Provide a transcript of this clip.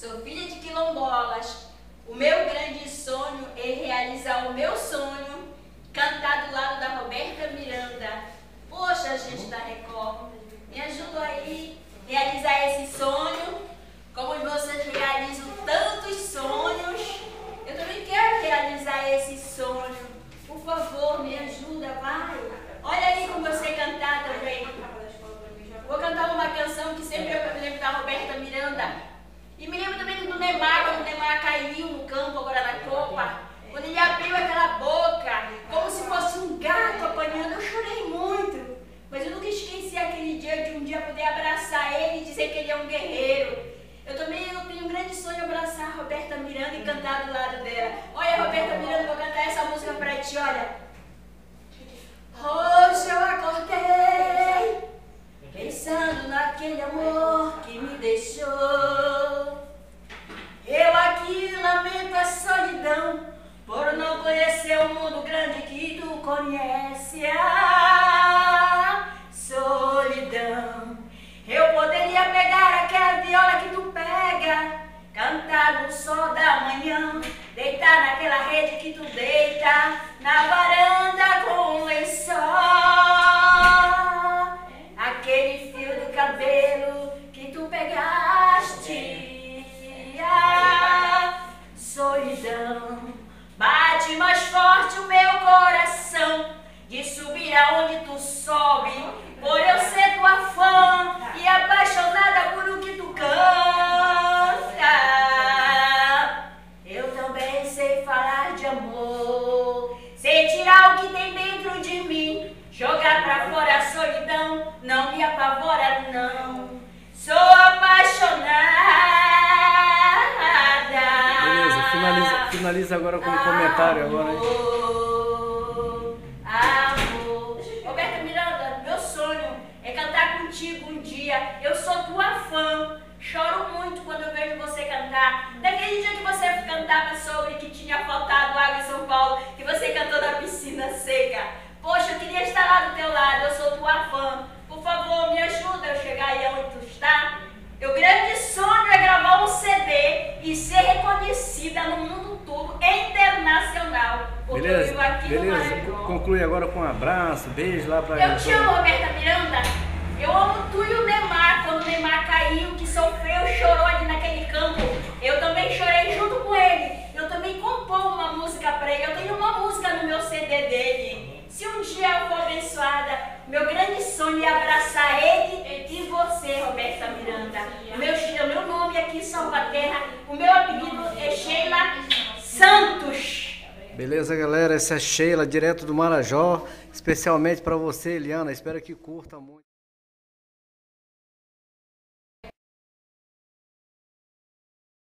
sou filha de quilombolas. O meu grande sonho é realizar o meu sonho, cantar do lado da Roberta Miranda. Poxa, gente da Record, me ajuda aí a realizar esse sonho, como vocês realizam tantos sonhos. Eu também quero realizar esse sonho. Por favor, me ajuda, vai. Olha aí como eu sei cantar também. Vou cantar uma canção que sempre eu me lembro da Roberta Miranda. E me lembro também do Neymar, quando o Neymar caiu no campo agora na Copa. Quando ele abriu aquela boca, como se fosse um gato apanhando. Eu chorei muito. Mas eu nunca esqueci aquele dia de um dia poder abraçar ele e dizer que ele é um guerreiro. Eu tenho um grande sonho de abraçar a Roberta Miranda e cantar do lado dela. Olha, Roberta Miranda, vou cantar essa música pra ti, olha. Hoje eu acordei pensando naquele amor que me deixou. Eu aqui lamento a solidão por não conhecer o mundo grande que tu conhece. A solidão. Eu poderia pegar aquela viola que tu pega, cantar no sol da manhã, deitar naquela rede que tu deita, na varanda com um lençol. Aquele fio do cabelo que tu pegaste. A solidão. Bate mais forte o meu coração de subir aonde tu sobe, por eu ser tua fã e apaixonada por o que tu canta. Eu também sei falar de amor, sei tirar o que tem dentro de mim, jogar pra fora a solidão, não me apavora não, sou apaixonada. Beleza, finaliza agora com um comentário agora, hein? Roberta Miranda, meu sonho é cantar contigo um dia. Eu sou tua fã. Choro muito quando eu vejo você cantar. Daquele dia que você cantava sobre que tinha faltado água em São Paulo, que você cantou na piscina seca. Poxa, eu queria estar lá do teu lado. Eu sou tua fã. Por favor, me ajuda a chegar aí onde tu está. Meu grande sonho é gravar um CD e ser reconhecida no mundo todo, internacional. Porque eu vivo aqui no Maranhão. Conclui agora com um abraço, beijo lá pra Eu te amo, Roberta Miranda. Eu amo tu e o Neymar. Quando o Neymar caiu, que sofreu, chorou ali naquele campo. Eu também chorei junto com ele. Eu também compus uma música pra ele. Eu tenho uma música no meu CD dele. Se um dia eu for abençoada, meu grande sonho é abraçar ele e você, Roberta Miranda. O meu nome aqui em Salvaterra, o meu apelido é Sheila Santos. Beleza, galera? Essa é Sheila, direto do Marajó, especialmente para você, Eliana. Espero que curta muito.